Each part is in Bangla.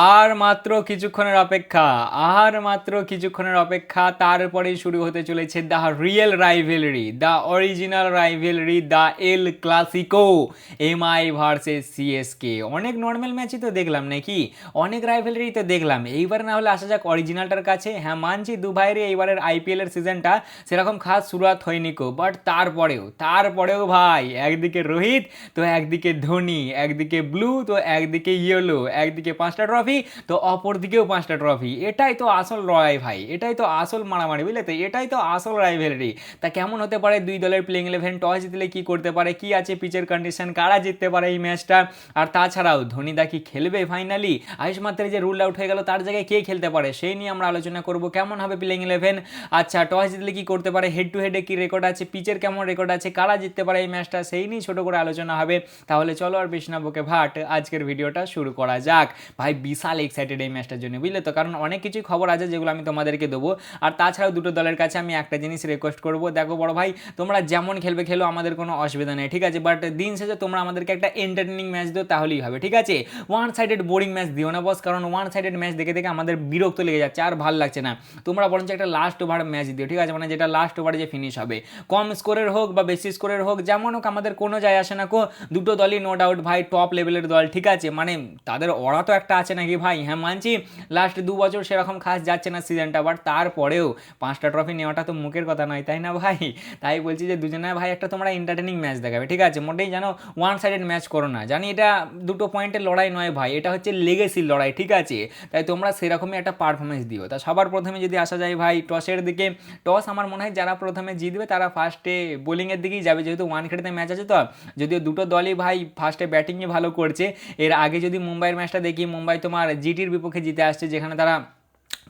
আর মাত্র কিছুক্ষণের অপেক্ষা, তারপরেই শুরু হতে চলেছে the real rivalry, the original rivalry, the El Clasico, MI versus CSK. অনেক নর্মাল ম্যাচই তো দেখলাম নাকি, অনেক রাইভেলরি তো দেখলাম, এইবার না হলে আসা যাক অরিজিনালটার কাছে। হ্যাঁ মানছি দু ভাইয়ের এইবারের আইপিএল এর সিজনটা সেরকম খাস শুরুয়াত হয়নি কো, বাট তারপরেও ভাই, একদিকে রোহিত তো একদিকে ধোনি, একদিকে ব্লু তো একদিকে ইয়েলো, একদিকে 5টা ট্রফি তো অপর দিকেও 5টা ট্রফি। এটাই তো আসল লড়াই ভাই, এটাই তো আসল মারামারি, বুঝলে তো, এটাই তো আসল রাইভেলরি। তা কেমন হতে পারে দুই দলের প্লেইং ইলেভেন, টস জিতলে কি করতে পারে, কি আছে পিচের কন্ডিশন, কারা জিততে পারে এই ম্যাচটা, আর তাছাড়াও ধোনিদা কি খেলবে ফাইনালি, আয়ুষ মাত্রে যে রুল আউট হয়ে গেল তার জায়গায় কে খেলতে পারে, সেই নিয়ে আমরা আলোচনা করব। কেমন হবে প্লেইং ইলেভেন, আচ্ছা টস জিতলে কি করতে পারে, হেড টু হেডে কি রেকর্ড আছে, পিচের কেমন রেকর্ড আছে, কারা জিততে পারে এই ম্যাচটা, সেই নিয়ে ছোট করে আলোচনা হবে। তাহলে চলো আর বেশি না বকে ভাট, আজকের ভিডিওটা শুরু করা যাক। ভাই বিশাল এক্সাইটেড এই ম্যাচটার জন্য, বুঝলে তো, কারণ অনেক কিছুই খবর আছে যেগুলো আমি তোমাদেরকে দেবো। আর তাছাড়াও দুটো দলের কাছে আমি একটা জিনিস রিকোয়েস্ট করবো, দেখো বড় ভাই, তোমরা যেমন খেলবে খেলো, আমাদের কোনো অসুবিধা নেই, ঠিক আছে, বাট দিন শেষে তোমরা আমাদেরকে একটা এন্টারটেনিং ম্যাচ দিও, তাহলেই হবে, ঠিক আছে। ওয়ান সাইডেড বোরিং ম্যাচ দিও না বস, কারণ ওয়ান সাইডেড ম্যাচ দেখে দেখে আমাদের বিরক্ত লেগে যাচ্ছে, আর ভালো লাগছে না। তোমরা বরঞ্চ একটা লাস্ট ওভার ম্যাচ দিও, ঠিক আছে, মানে যেটা লাস্ট ওভারে যে ফিনিশ হবে, কম স্কোরের হোক বা বেশি স্কোরের হোক, যেমন হোক আমাদের কোনো যায় আসে না কো। দুটো দলই নো ডাউট ভাই টপ লেভেলের দল, ঠিক আছে, মানে তাদের ওরা তো একটা আছে নাকি ভাই। হ্যাঁ মানছি লাস্ট 2 বছর সেরকম খাস যাচ্ছে না সিজনটা, বাট তারপরেও 5টা ট্রফি নেওয়াটা তো মুখের কথা নয়, তাই না ভাই। তাই বলছি যে দুজনে ভাই একটা তোমরা এন্টারটেনিং ম্যাচ দেখাবে, ঠিক আছে, মোটেই জানো ওয়ান সাইডেড ম্যাচ করো না, জানি এটা দুটো পয়েন্টের লড়াই নয় ভাই, এটা হচ্ছে লেগেসির লড়াই, ঠিক আছে। তাই তোমরা সেরকমই একটা পারফরমেন্স দিও। তা সবার প্রথমে যদি আসা যায় ভাই টসের দিকে, টস আমার মনে হয় যারা প্রথমে জিতবে তারা ফার্স্টে বোলিংয়ের দিকেই যাবে, যেহেতু ওয়ান খেটে ম্যাচ আছে তো। যদিও দুটো দলই ভাই ফার্স্টে ব্যাটিংই ভালো করছে। এর আগে যদি মুম্বাইয়ের ম্যাচটা দেখি, মুম্বাই তোমার জিটির বিপক্ষে জিতে আসছে, যেখানে তারা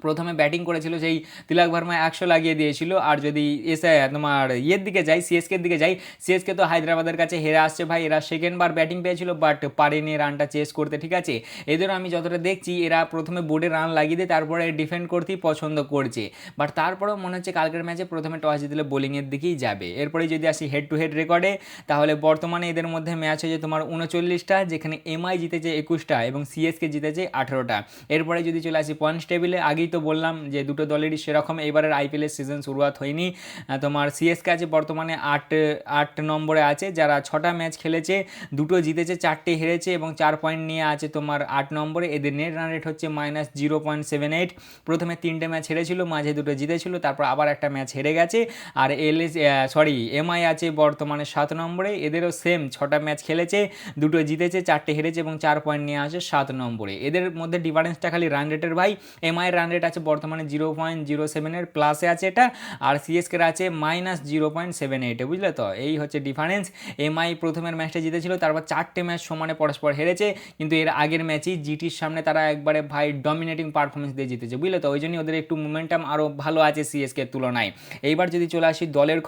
প্রথমে ব্যাটিং করেছিল, সেই তিলক ভার্মা 100 লাগিয়ে দিয়েছিল। আর যদি এসে তোমার ইয়ের দিকে যাই, সিএসকের দিকে যাই, সিএসকে তো হায়দ্রাবাদের কাছে হেরে আসছে ভাই, এরা সেকেন্ডবার ব্যাটিং পেয়েছিল বাট পারেনি রানটা চেস করতে, ঠিক আছে। এদের আমি যতটা দেখছি এরা প্রথমে বোর্ডে রান লাগিয়ে দিয়ে তারপরে ডিফেন্ড করতেই পছন্দ করছে, বাট তারপরেও মনে হচ্ছে কালকের ম্যাচে প্রথমে টস জিতলে বোলিংয়ের দিকেই যাবে। এরপরে যদি আসি হেড টু হেড রেকর্ডে, তাহলে বর্তমানে এদের মধ্যে ম্যাচ হয়েছে তোমার 39টা, যেখানে এমআই জিতেছে 21টা এবং সিএসকে জিতেছে 18টা। এরপরে যদি চলে আসি পয়েন্টস টেবিলে, আগেই তো বললাম যে দুটো দলেরই সেরকম এবারের আইপিএলের সিজন শুরুয়াত হয়নি। তোমার সিএসকে আছে বর্তমানে 8 নম্বরে আছে, যারা 6টা ম্যাচ খেলেছে, দুটো জিতেছে, 4টে হেরেছে এবং 4 পয়েন্ট নিয়ে আছে তোমার 8 নম্বরে। এদের নেট রান রেট হচ্ছে -0.78। প্রথমে 3টে ম্যাচ হেরেছিল, মাঝে দুটো জিতেছিল, তারপর আবার একটা ম্যাচ হেরে গেছে। আর এমআই আছে বর্তমানে 7 নম্বরে, এদেরও সেম 6টা ম্যাচ খেলেছে, দুটো জিতেছে, 4টে হেরেছে এবং 4 পয়েন্ট নিয়ে আসে 7 নম্বরে। এদের মধ্যে ডিফারেন্সটা খালি রান রেটের ভাই, এমআই রান রেট আছে বর্তমানে 0.07 প্লাসে আছে এটা, আর সিএসকের আছে -0.78, বুঝলে তো, এই হচ্ছে ডিফারেন্স। এমআই প্রথমের ম্যাচটা জিতেছিল, তারপর 4টে ম্যাচ সমানে পরস্পর হেরেছে, কিন্তু এর আগের ম্যাচেই জিটির সামনে তারা একবারে ভাই ডমিনেটিং পারফরমেন্স দিয়ে জিতেছে, বুঝলে তো, ওই জন্যই ওদের একটু মোমেন্টাম আরও ভালো আছে সিএসকের তুলনায়। এইবার যদি চলে আসি দলের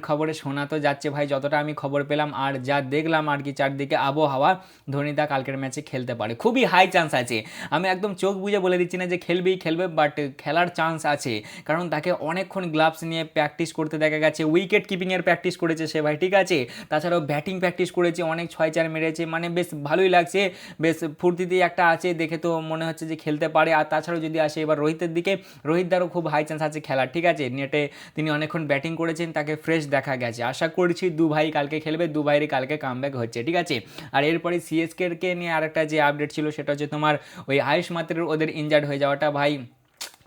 খবরে শোনা তো যাচ্ছে ভাই, যতটা আমি খবর পেলাম আর যা দেখলাম আর কি চারদিকে আবহাওয়া, ধোনিদা কালকের ম্যাচে খেলতে পারে, খুবই হাই চান্স আছে। আমি একদম চোখ বুঝে বলে দিচ্ছি না যে খেলবেই খেলবে, বাট খেলার চান্স আছে, কারণ তাকে অনেকক্ষণ গ্লাভস নিয়ে প্র্যাকটিস করতে দেখা গেছে, উইকেট কিপিংয়ের প্র্যাকটিস করেছে সে ভাই, ঠিক আছে, তাছাড়াও ব্যাটিং প্র্যাকটিস করেছে, অনেক 6-4 মেরেছে, মানে বেশ ভালোই লাগছে, বেশ ফুর্তিতেই একটা আছে, দেখে তো মনে হচ্ছে যে খেলতে পারে। আর তাছাড়াও যদি আসে এবার রোহিতের দিকে, রোহিতদারও খুব হাই চান্স আছে খেলার, ঠিক আছে, নেটে তিনি অনেকক্ষণ ব্যাটিং করেছেন, তাকে ফ্রেশ দেখা গেছে। আশা করছি দু ভাই কালকে খেলবে, দু ভাইয়েরই কালকে কামব্যাক হচ্ছে, ঠিক আছে। আর এরপরে সিএসকে নিয়ে আরেকটা যে আপডেট ছিল সেটা হচ্ছে তোমার ওই আয়ুষ মাত্রের ওদের ইনজার্ড হয়ে যাওয়াটা ভাই,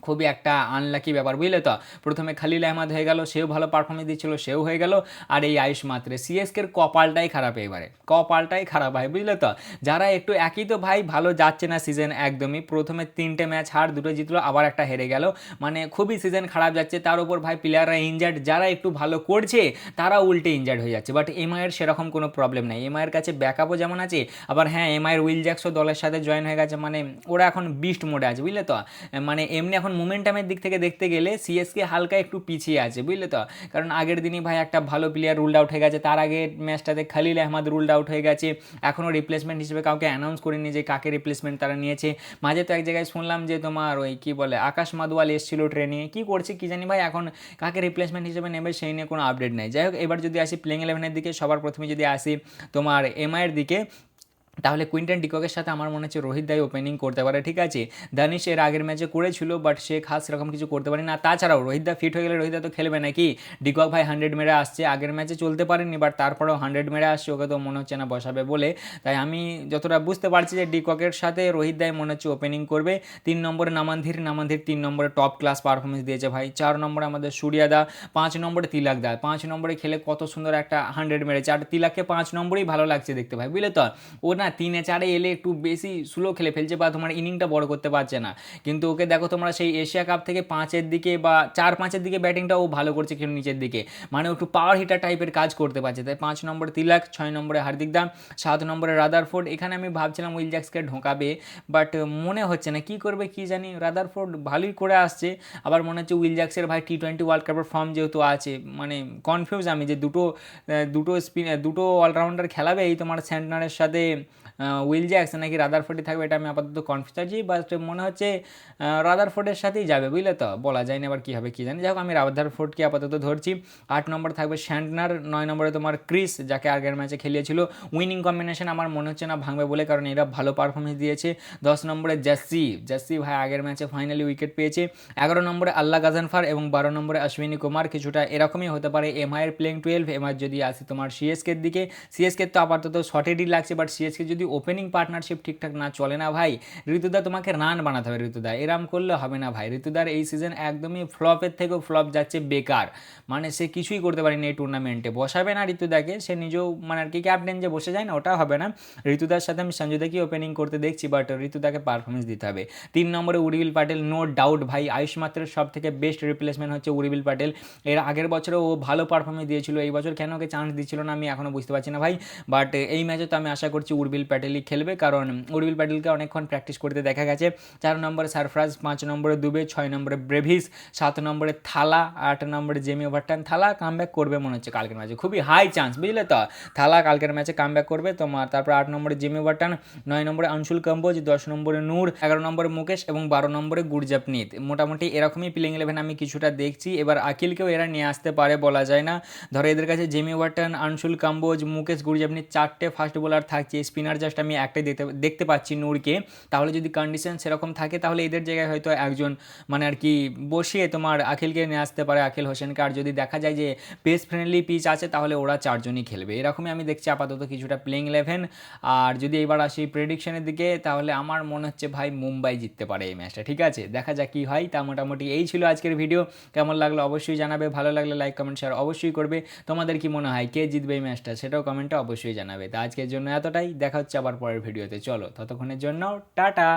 খুবই একটা আনলাকি ব্যাপার, বুঝলে তো। প্রথমে খালিল আহমেদ হয়ে গেল, সেও ভালো পারফরমেন্স দিচ্ছিল, সেও হয়ে গেল, আর এই আয়ুষ মাত্রে, সিএসকের কপালটাই খারাপ, এবারে কপালটাই খারাপ ভাই, বুঝলে তো। যারা একটু একই তো ভাই, ভালো যাচ্ছে না সিজন একদমই, প্রথমে 3টে ম্যাচ হার, দুটো জিতলো, আবার একটা হেরে গেল, মানে খুবই সিজন খারাপ যাচ্ছে। তার উপর ভাই প্লেয়াররা ইনজার্ড, যারা একটু ভালো করছে তারা উল্টে ইনজার্ড হয়ে যাচ্ছে, বাট এমআইয়ের সেরকম কোনো প্রবলেম নেই, এমআইয়ের কাছে ব্যাকআপও যেমন আছে, আবার হ্যাঁ এমআইয়ের উইল জ্যাক্সও দলের সাথে জয়েন হয়ে গেছে, মানে ওরা এখন বিস্ট মোডে আছে, বুঝলে তো। মানে এমনি এখন মোমেন্টামের দিক থেকে দেখতে গেলে সিএসকে হালকা একটু পিছিয়ে আছে, বুঝলে তো, কারণ আগের দিনই ভাই একটা ভালো প্লেয়ার রুলড আউট হয়ে গেছে, তার আগে ম্যাচটাতে খালিল আহমেদ রুলড আউট হয়ে গেছে, এখনও রিপ্লেসমেন্ট হিসেবে কাউকে অ্যানাউন্স করেনি যে কাকে রিপ্লেসমেন্ট তারা নিয়েছে। মাঝে তো এক জায়গায় শুনলাম যে তোমার ওই কী বলে আকাশ মাদওয়াল এসেছিল ট্রেনিংয়ে, কী করছে কী জানি ভাই, এখন কাকে রিপ্লেসমেন্ট হিসেবে নেবে সেই নিয়ে কোনো আপডেট নেই। যাই হোক, এবার যদি আসি প্লেইং ইলেভেনের দিকে, সবার প্রথমে যদি আসি তোমার এমআইয়ের দিকে, তাহলে কুইন্টন ডিককের সাথে আমার মনে হচ্ছে রোহিত দাই ওপেনিং করতে পারে, ঠিক আছে। দানিশ এর আগের ম্যাচে করেছিল, বাট সে খাস সেরকম কিছু করতে পারে না। তাছাড়াও রোহিত দা ফিট হয়ে গেলে রোহিত দা তো খেলবে নাকি। ডিকক ভাই 100 মেরে আসছে, আগের ম্যাচে চলতে পারেনি, বাট তারপরেও 100 মেরে আসছে, ওকে তো মনে হচ্ছে না বসাবে বলে। তাই আমি যতটা বুঝতে পারছি যে ডিককের সাথে রোহিত দাই মনে হচ্ছে ওপেনিং করবে। 3 নম্বরে নামানধীর 3 নম্বরে টপ ক্লাস পারফরমেন্স দিয়েছে ভাই। 4 নম্বরে আমাদের সূর্যা দা, 5 নম্বরে তিলাক দা। 5 নম্বরে খেলে কত সুন্দর একটা 100 মেরেছে, আর তিলাককে 5 নম্বরেই ভালো লাগছে দেখতে ভাই, বুঝলে তো। ও না 3-4 এলে একটু বেশি স্লো খেলে ফেলছে বা তোমার ইনিংটা বড় করতে পারছে না, কিন্তু ওকে দেখো তোমরা সেই এশিয়া কাপ থেকে 5-এর দিকে বা 4-5-এর দিকে ব্যাটিংটা ও ভালো করছে, কিন্তু নিচের দিকে মানে একটু পাওয়ার হিটার টাইপের কাজ করতে পারছে। তাই 5 নম্বরে তিলাক, 6 নম্বরে হার্দিক দা, 7 নম্বরে রাদারফোর্ড। এখানে আমি ভাবছিলাম উইল জ্যাক্সকে ঢোকাবে, বাট মনে হচ্ছে না, কি করবে কি জানি। রাদারফোর্ড ভালোই করে আসছে, আবার মনে হচ্ছে উইল জ্যাক্সের ভাই T20 ওয়ার্ল্ড কাপের ফর্ম যেহেতু আছে, মানে কনফিউজ আমি যে দুটো অলরাউন্ডার খেলাবে এই তোমার স্যান্টনারের সাথে উইল জ্যাক্স নাকি রাদারফোর্ডই থাকবে, এটা আমি আপাতত কনফিউজ আছি, বাট মনে হচ্ছে রাদারফোর্ডের সাথেই যাবে, বুঝলে তো। বলা যায় না এবার কী হবে কী জানি। যাই হোক আমি রাদারফোর্ডকে আপাতত ধরছি। 8 নম্বর থাকবে স্যান্টনার, 9 নম্বরে তোমার ক্রিস, যাকে আগের ম্যাচে খেলিয়েছিল। উইনিং কম্বিনেশন আমার মনে হচ্ছে না ভাঙবে বলে, কারণ এরা ভালো পারফরমেন্স দিয়েছে। 10 নম্বরে জাসি ভাই আগের ম্যাচে ফাইনালি উইকেট পেয়েছে। 11 নম্বরে আল্লাহ গাজানফার এবং 12 নম্বরে অশ্বিনী কুমার। কিছুটা এরকমই হতে পারে এমআইয়ের প্লেইং 12। এমআই যদি আসে তোমার সিএসকের দিকে, সিএসকে তো আপাতত শর্টেডই লাগছে, বাট সিএসকে যদি ওপেনিং পার্টনারশিপ ঠিকঠাক না চলে না ভাই, ঋতুদা তোমাকে রান বানাতে হবে। ঋতুদা এরাম করলে হবে না ভাই। ঋতুদার এই সিজন একদমই ফ্লপের থেকেও ফ্লপ যাচ্ছে, বেকার, মানে সে কিছুই করতে পারেনি এই টুর্নামেন্টে। বসাবে না ঋতুদাকে, সে নিজেও মানে আর কি ক্যাপ্টেন যে বসে যায় না, ওটা হবে না। ঋতুদার সাথে আমি সঞ্জুদাকে ওপেনিং করতে দেখছি, বাট ঋতুদাকে পারফরমেন্স দিতে হবে। 3 নম্বরে উর্বিল পাটেল, নো ডাউট ভাই। আয়ুষ মাত্রের সব থেকে বেস্ট রিপ্লেসমেন্ট হচ্ছে উর্বিল পাটেল। এর আগের বছরে ও ভালো পারফরমেন্স দিয়েছিল, এই বছর কেন ওকে চান্স দিচ্ছিল না আমি এখনও বুঝতে পারছি না ভাই। বাট এই ম্যাচে তো আমি আশা করছি উর্বিল প্যাটেলই খেলবে, কারণ উর্বিল প্যাটেলকে অনেকক্ষণ প্র্যাকটিস করতে দেখা গেছে। 4 নম্বরে সারফরাজ, 5 নম্বরে দুবে, 6 নম্বরে ব্রেভিস, 7 নম্বরে থালা, 8 নম্বরে জেমি ওভারটন। থালা কামব্যাক করবে মনে হচ্ছে কালকের ম্যাচে, খুবই হাই চান্স, বুঝলে তো। থালা কালকের ম্যাচে কামব্যাক করবে তোমার। তারপর 8 নম্বরে জেমি ওভারটন, 9 নম্বরে অংশুল কম্বোজ, 10 নম্বরে নূর, 11 নম্বরে মুকেশ এবং 12 নম্বরে গুরজাপনীত। মোটামুটি এরকমই প্লেইং 11 আমি কিছুটা দেখছি। এবার আকিলকেও এরা নিয়ে আসতে পারে, বলা যায় না। ধরো এদের কাছে জেমি ওভারটন, অংশুল কম্বোজ, মুকেশ গুরজাপনীত 4টে ফাস্ট বোলার থাকছে। স্পিনার জাস্ট আমি একটাই দেখতে পাচ্ছি নূরকে। তাহলে যদি কন্ডিশন সেরকম থাকে তাহলে এদের জায়গায় হয়তো একজন মানে আর কি বসিয়ে তোমার আখিলকে নিয়ে আসতে পারে, আখিল হোসেনকে। আর যদি দেখা যায় যে পেস ফ্রেন্ডলি পিচ আছে তাহলে ওরা 4জনই খেলবে, এরকমই আমি দেখছি আপাতত কিছুটা প্লেইং 11। আর যদি এবার আসি প্রেডিকশনের দিকে, তাহলে আমার মনে হচ্ছে ভাই মুম্বাই জিততে পারে এই ম্যাচটা, ঠিক আছে। দেখা যাক কী হয়। তা মোটামুটি এই ছিল আজকের ভিডিও। কেমন লাগলো অবশ্যই জানাবে, ভালো লাগলে লাইক কমেন্ট শেয়ার অবশ্যই করবে। তোমাদের কি মনে হয় কে জিতবে এই ম্যাচটা, সেটাও কমেন্টে অবশ্যই জানাবে। তা আজকের জন্য এতটাই, দেখা হচ্ছে আবার পরের ভিডিওতে। চলো ততক্ষণের জন্য টাটা।